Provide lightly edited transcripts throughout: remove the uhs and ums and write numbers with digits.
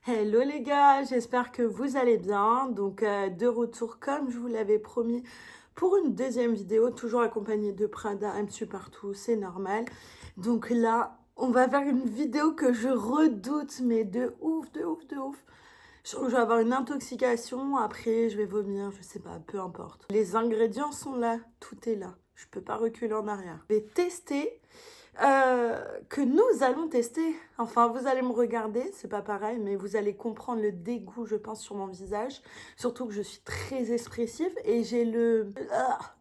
Hello les gars, j'espère que vous allez bien. Donc de retour comme je vous l'avais promis pour une deuxième vidéo, toujours accompagnée de Prada, elle me suit partout, c'est normal. Donc là, on va faire une vidéo que je redoute, mais de ouf, de ouf, de ouf. Je vais avoir une intoxication, après je vais vomir, je sais pas, peu importe. Les ingrédients sont là, tout est là. Je peux pas reculer en arrière. Je vais tester que nous allons tester. Enfin, vous allez me regarder, c'est pas pareil, mais vous allez comprendre le dégoût, je pense, sur mon visage. Surtout que je suis très expressive et j'ai le...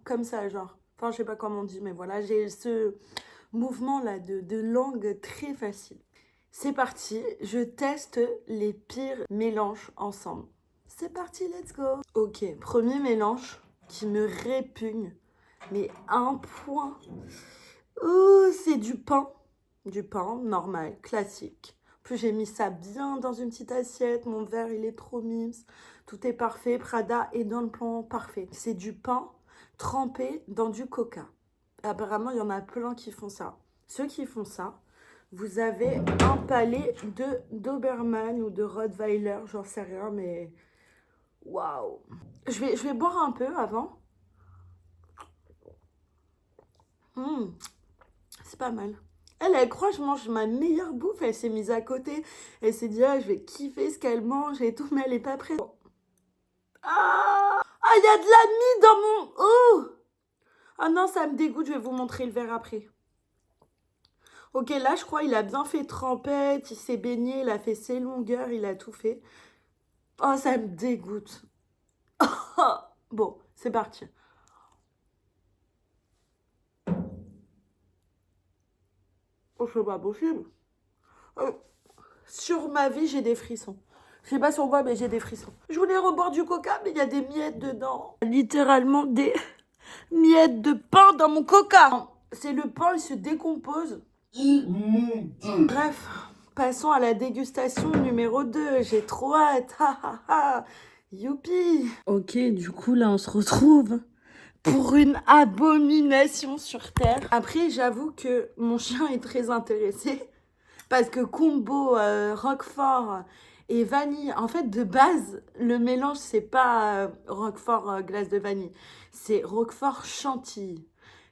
comme ça, genre. Enfin, je sais pas comment on dit, mais voilà, j'ai ce mouvement-là de langue très facile. C'est parti, je teste les pires mélanges ensemble. C'est parti, let's go. Ok, premier mélange qui me répugne, mais à un point... c'est du pain normal, classique. En plus, j'ai mis ça bien dans une petite assiette. Mon verre, il est trop mimes. Tout est parfait. Prada est dans le plan parfait. C'est du pain trempé dans du coca. Apparemment, il y en a plein qui font ça. Ceux qui font ça, vous avez un palais de Doberman ou de Rottweiler, j'en sais rien, mais waouh. Je vais boire un peu avant. C'est pas mal. Elle croit que je mange ma meilleure bouffe. Elle s'est mise à côté. Elle s'est dit, ah, je vais kiffer ce qu'elle mange et tout, mais elle est pas prête. Ah, il y a de la mie dans mon... Oh. Ah non, ça me dégoûte. Je vais vous montrer le verre après. Ok, là, je crois il a bien fait trempette. Il s'est baigné. Il a fait ses longueurs. Il a tout fait. Oh, ça me dégoûte. Bon, c'est parti. Oh, c'est pas possible. Sur ma vie, j'ai des frissons. Je sais pas si on voit, mais j'ai des frissons. Je voulais reboire du coca, mais il y a des miettes dedans. Littéralement des miettes de pain dans mon coca. C'est le pain, il se décompose. Bref, passons à la dégustation numéro 2. J'ai trop hâte. Youpi. Ok, du coup, là, on se retrouve pour une abomination sur Terre. Après, j'avoue que mon chien est très intéressé. Parce que combo Roquefort et vanille, en fait, de base, le mélange, c'est pas Roquefort glace de vanille. C'est Roquefort chantilly.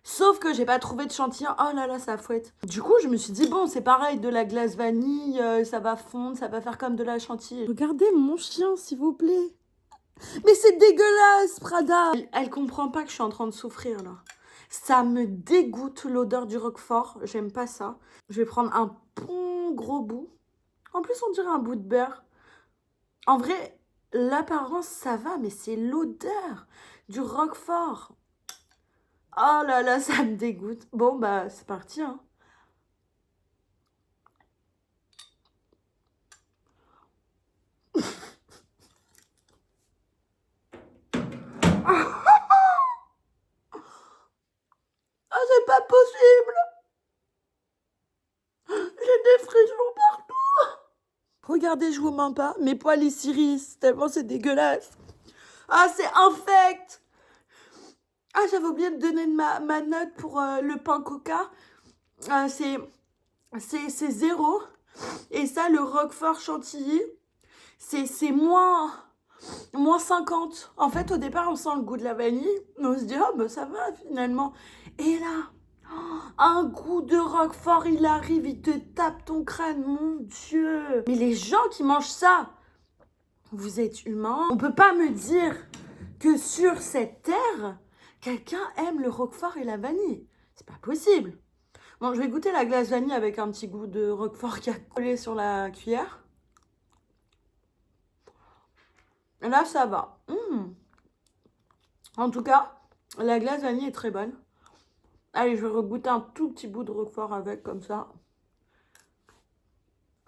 Sauf que j'ai pas trouvé de chantilly. Oh là là, ça fouette. Du coup, je me suis dit, bon, c'est pareil, de la glace vanille, ça va fondre, ça va faire comme de la chantilly. Regardez mon chien, s'il vous plaît. Mais c'est dégueulasse, Prada. Elle comprend pas que je suis en train de souffrir, là. Ça me dégoûte l'odeur du Roquefort. J'aime pas ça. Je vais prendre un bon gros bout. En plus, on dirait un bout de beurre. En vrai, l'apparence, ça va, mais c'est l'odeur du Roquefort. Oh là là, ça me dégoûte. Bon, bah, c'est parti, hein. Ah, c'est pas possible. J'ai des frissons partout. Regardez, je vous mens pas. Mes poils, ils s'irrissent tellement c'est dégueulasse. Ah, c'est infect. Ah, j'avais oublié de donner ma note pour le pain coca. C'est 0. Et ça, le Roquefort chantilly, c'est moins 50. En fait, au départ, on sent le goût de la vanille. Mais on se dit, oh, bah ça va finalement. Et là, un goût de Roquefort, il arrive, il te tape ton crâne, mon Dieu. Mais les gens qui mangent ça, vous êtes humains. On peut pas me dire que sur cette terre, quelqu'un aime le Roquefort et la vanille. C'est pas possible. Bon, je vais goûter la glace vanille avec un petit goût de Roquefort qui a collé sur la cuillère. Là, ça va. En tout cas, la glace vanille est très bonne. Allez, je vais regoûter un tout petit bout de Roquefort avec, comme ça.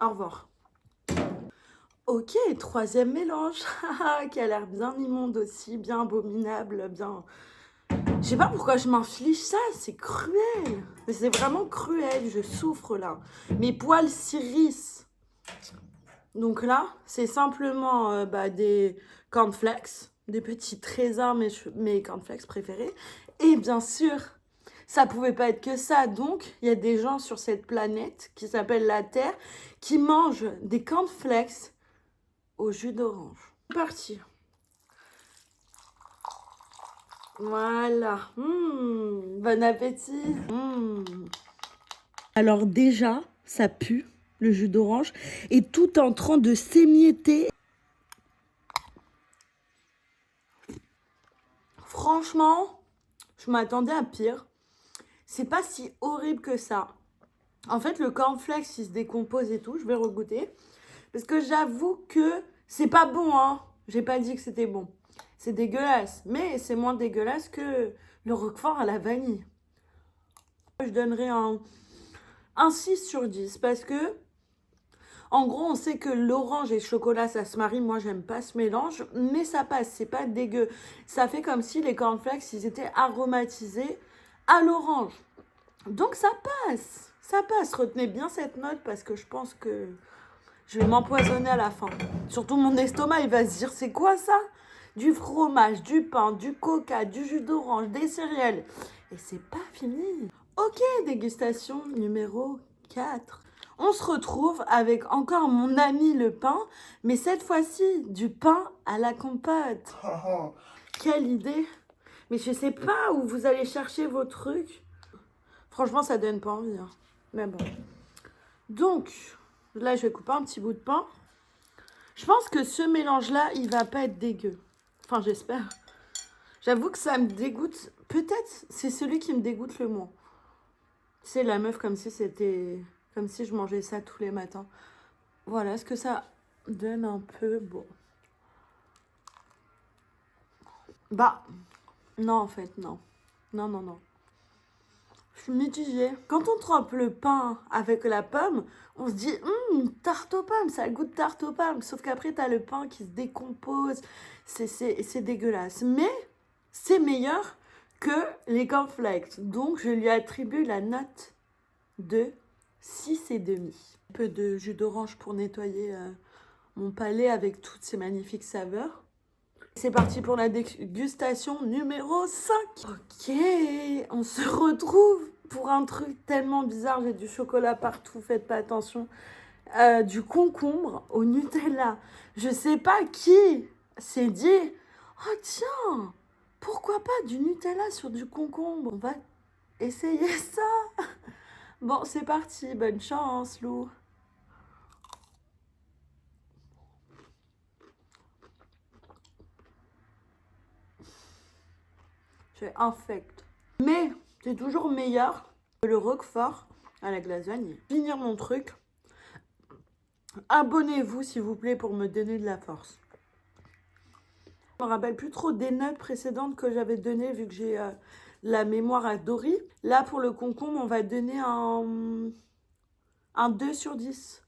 Au revoir. Ok, troisième mélange, qui a l'air bien immonde aussi, bien abominable, bien... Je sais pas pourquoi je m'inflige ça, c'est cruel. C'est vraiment cruel, je souffre là. Mes poils s'irrissent. Donc là, c'est simplement des cornflakes, des petits trésors, mes cornflakes préférés. Et bien sûr, ça pouvait pas être que ça. Donc, il y a des gens sur cette planète qui s'appelle la Terre qui mangent des cornflakes au jus d'orange. C'est parti. Voilà. Bon appétit. Alors déjà, ça pue, le jus d'orange, et tout en train de s'émietter. Franchement, je m'attendais à pire. C'est pas si horrible que ça. En fait, le cornflakes, il se décompose et tout. Je vais regoûter. Parce que j'avoue que c'est pas bon, hein. J'ai pas dit que c'était bon. C'est dégueulasse. Mais c'est moins dégueulasse que le roquefort à la vanille. Je donnerais un 6 sur 10. Parce que, en gros, on sait que l'orange et le chocolat, ça se marie. Moi, j'aime pas ce mélange. Mais ça passe. C'est pas dégueu. Ça fait comme si les cornflakes, ils étaient aromatisés à l'orange. Donc, ça passe. Ça passe. Retenez bien cette note parce que je pense que je vais m'empoisonner à la fin. Surtout mon estomac, il va se dire, c'est quoi ça? Du fromage, du pain, du coca, du jus d'orange, des céréales. Et c'est pas fini. Ok, dégustation numéro 4. On se retrouve avec encore mon ami le pain, mais cette fois-ci, du pain à la compote. Quelle idée! Mais je sais pas où vous allez chercher vos trucs. Franchement, ça donne pas envie. Hein. Mais bon. Donc, là, je vais couper un petit bout de pain. Je pense que ce mélange-là, il va pas être dégueu. Enfin, j'espère. J'avoue que ça me dégoûte. Peut-être c'est celui qui me dégoûte le moins. C'est la meuf comme si c'était... Comme si je mangeais ça tous les matins. Voilà, est-ce que ça donne un peu... Bon. Bah, non, en fait, non. Non, non, non. Je suis mitigée. Quand on trempe le pain avec la pomme, on se dit, tarte aux pommes, ça a le goût de tarte aux pommes. Sauf qu'après, t'as le pain qui se décompose. C'est dégueulasse. Mais c'est meilleur que les cornflakes. Donc, je lui attribue la note de 6,5. Un peu de jus d'orange pour nettoyer mon palais avec toutes ces magnifiques saveurs. C'est parti pour la dégustation numéro 5. Ok, on se retrouve pour un truc tellement bizarre. J'ai du chocolat partout, faites pas attention. Du concombre au Nutella. Je sais pas qui s'est dit, oh tiens, pourquoi pas du Nutella sur du concombre? On va essayer ça. Bon, c'est parti, bonne chance, Lou. Je infecte. Mais c'est toujours meilleur que le roquefort à la glace vanille. Finir mon truc. Abonnez-vous s'il vous plaît pour me donner de la force. Je me rappelle plus trop des notes précédentes que j'avais données vu que j'ai la mémoire à Dory. Là pour le concombre on va donner un 2 sur 10.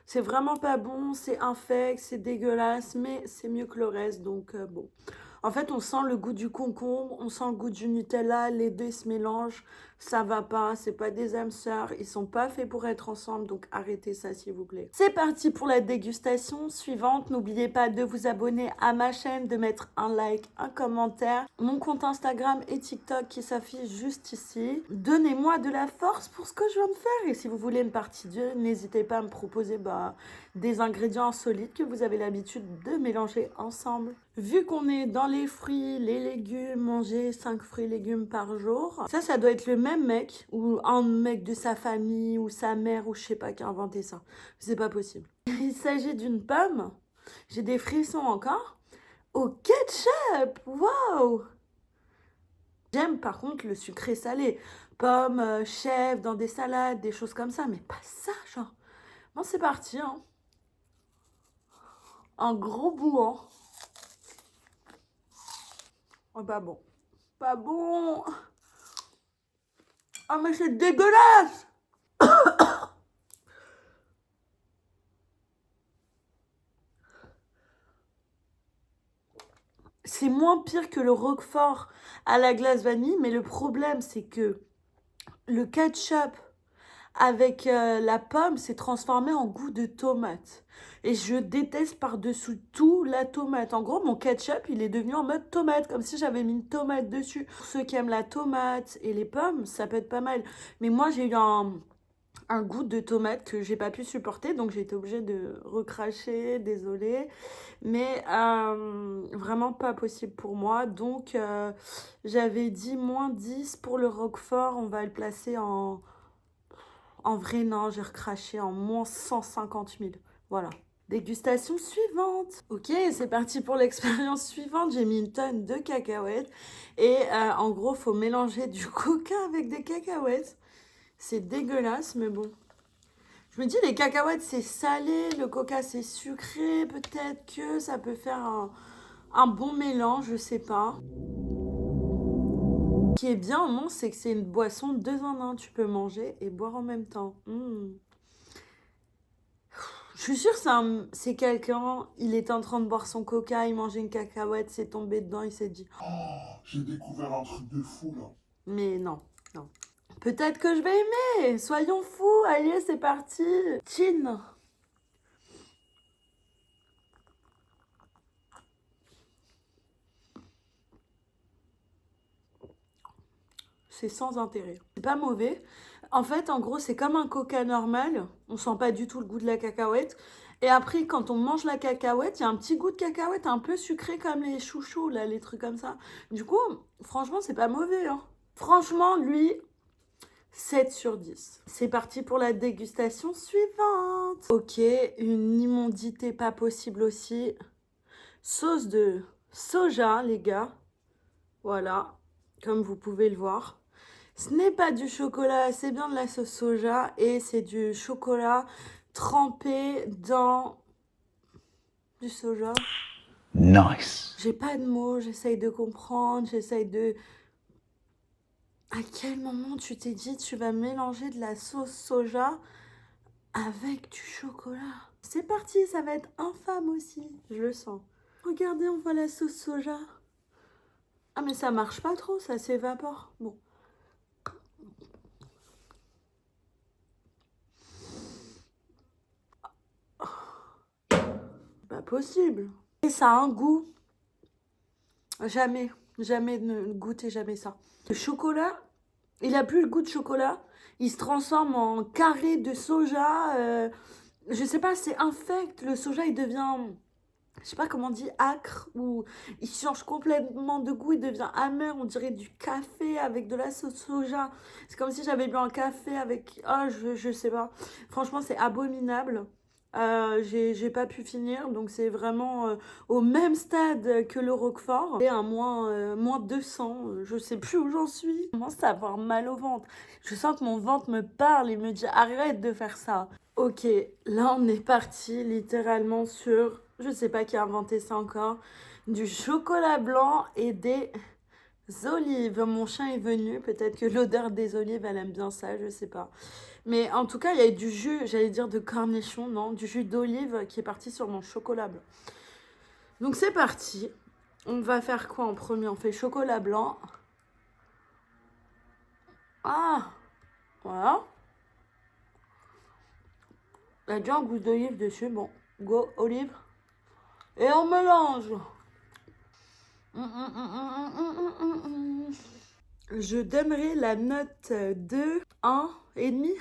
C'est vraiment pas bon, c'est infect, c'est dégueulasse, mais c'est mieux que le reste, donc bon. En fait, on sent le goût du concombre, on sent le goût du Nutella, les deux se mélangent, ça va pas, c'est pas des âmes sœurs, ils sont pas faits pour être ensemble, donc arrêtez ça s'il vous plaît. C'est parti pour la dégustation suivante, n'oubliez pas de vous abonner à ma chaîne, de mettre un like, un commentaire, mon compte Instagram et TikTok qui s'affiche juste ici. Donnez-moi de la force pour ce que je viens de faire, et si vous voulez une partie 2, n'hésitez pas à me proposer des ingrédients insolites que vous avez l'habitude de mélanger ensemble. Vu qu'on est dans les fruits, les légumes, manger 5 fruits et légumes par jour, ça doit être le même mec, ou un mec de sa famille, ou sa mère, ou je sais pas qui a inventé ça. C'est pas possible. Il s'agit d'une pomme, j'ai des frissons encore, au ketchup. Waouh! J'aime par contre le sucré salé, pommes, chèvre, dans des salades, des choses comme ça, mais pas ça, genre. Bon, c'est parti, hein. Un gros bouillon. Oh, pas bon. Pas bon. Ah, mais c'est dégueulasse. C'est moins pire que le roquefort à la glace vanille, mais le problème, c'est que le ketchup avec la pomme s'est transformé en goût de tomate. Et je déteste par-dessus tout la tomate. En gros, mon ketchup, il est devenu en mode tomate, comme si j'avais mis une tomate dessus. Pour ceux qui aiment la tomate et les pommes, ça peut être pas mal. Mais moi, j'ai eu un goût de tomate que j'ai pas pu supporter, donc j'ai été obligée de recracher, désolée. Mais vraiment pas possible pour moi. Donc, j'avais dit moins 10 pour le Roquefort. On va le placer en... En vrai, non, j'ai recraché en moins 150 000. Voilà. Dégustation suivante. Ok, c'est parti pour l'expérience suivante. J'ai mis une tonne de cacahuètes. Et en gros, faut mélanger du coca avec des cacahuètes. C'est dégueulasse, mais bon. Je me dis, les cacahuètes, c'est salé. Le coca, c'est sucré. Peut-être que ça peut faire un bon mélange, je sais pas. Ce qui est bien au moins, c'est que c'est une boisson 2 en 1. Tu peux manger et boire en même temps. Je suis sûre que c'est quelqu'un, il était en train de boire son coca, il mangeait une cacahuète, c'est tombé dedans, il s'est dit Oh, j'ai découvert un truc de fou là. mais non, non. Peut-être que je vais aimer, soyons fous, allez, c'est parti. Chin. C'est sans intérêt. C'est pas mauvais. En fait, en gros, c'est comme un coca normal. On sent pas du tout le goût de la cacahuète. Et après, quand on mange la cacahuète, il y a un petit goût de cacahuète un peu sucré comme les chouchous, là, les trucs comme ça. Du coup, franchement, c'est pas mauvais. Hein. Franchement, lui, 7 sur 10. C'est parti pour la dégustation suivante. Ok, une immondité pas possible aussi. Sauce de soja, les gars. Voilà, comme vous pouvez le voir. Ce n'est pas du chocolat, c'est bien de la sauce soja et c'est du chocolat trempé dans du soja. Nice. J'ai pas de mots, j'essaye de comprendre, j'essaye de... À quel moment tu t'es dit tu vas mélanger de la sauce soja avec du chocolat? C'est parti, ça va être infâme aussi, je le sens. Regardez, on voit la sauce soja. Ah mais ça marche pas trop, ça s'évapore. Bon. Pas possible. Et ça a un goût. Jamais, jamais ne goûtez jamais ça. Le chocolat, il a plus le goût de chocolat. Il se transforme en carré de soja. Je sais pas, c'est infect. Le soja, il devient, je sais pas comment on dit, acre. Ou il change complètement de goût. Il devient amer. On dirait du café avec de la sauce soja. C'est comme si j'avais bu un café avec... Ah, je sais pas. Franchement, c'est abominable. J'ai pas pu finir, donc c'est vraiment au même stade que le Roquefort. Et un moins 200, je sais plus où j'en suis. Je commence à avoir mal au ventre. Je sens que mon ventre me parle et me dit arrête de faire ça. Ok, là on est parti littéralement sur, je sais pas qui a inventé ça encore, du chocolat blanc et des olives. Mon chien est venu, peut-être que l'odeur des olives, elle aime bien ça, je sais pas. Mais en tout cas, il y a eu du jus, j'allais dire de cornichon, non, du jus d'olive qui est parti sur mon chocolat blanc. Donc c'est parti. On va faire quoi en premier? On fait chocolat blanc. Ah, voilà. Il y a déjà un goût d'olive dessus. Bon, go, olive. Et on mélange. Je donnerai la note de 1,5.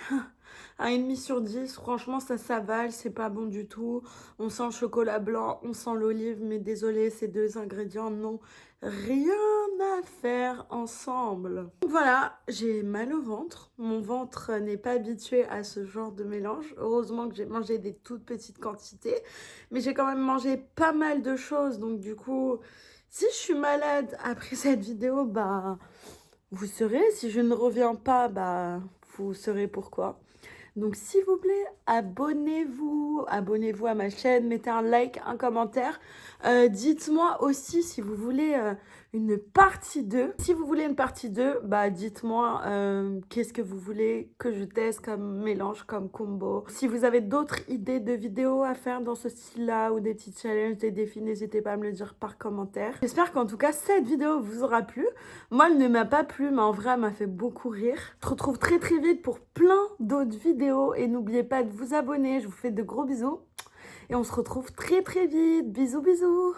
1,5 sur 10. Franchement, ça s'avale, c'est pas bon du tout. On sent le chocolat blanc, on sent l'olive, mais désolé, ces deux ingrédients n'ont rien à faire ensemble. Donc voilà, j'ai mal au ventre. Mon ventre n'est pas habitué à ce genre de mélange. Heureusement que j'ai mangé des toutes petites quantités, mais j'ai quand même mangé pas mal de choses. Donc du coup, si je suis malade après cette vidéo, bah... Vous saurez, si je ne reviens pas, bah, vous saurez pourquoi. Donc, s'il vous plaît, abonnez-vous à ma chaîne, mettez un like, un commentaire. Dites-moi aussi si vous voulez une partie 2. Si vous voulez une partie 2, bah, dites-moi qu'est-ce que vous voulez que je teste comme mélange, comme combo. Si vous avez d'autres idées de vidéos à faire dans ce style-là ou des petits challenges, des défis, n'hésitez pas à me le dire par commentaire. J'espère qu'en tout cas, cette vidéo vous aura plu. Moi, elle ne m'a pas plu, mais en vrai, elle m'a fait beaucoup rire. Je te retrouve très très vite pour plein d'autres vidéos. Et n'oubliez pas de vous abonner. Je vous fais de gros bisous. Et on se retrouve très très vite. Bisous bisous.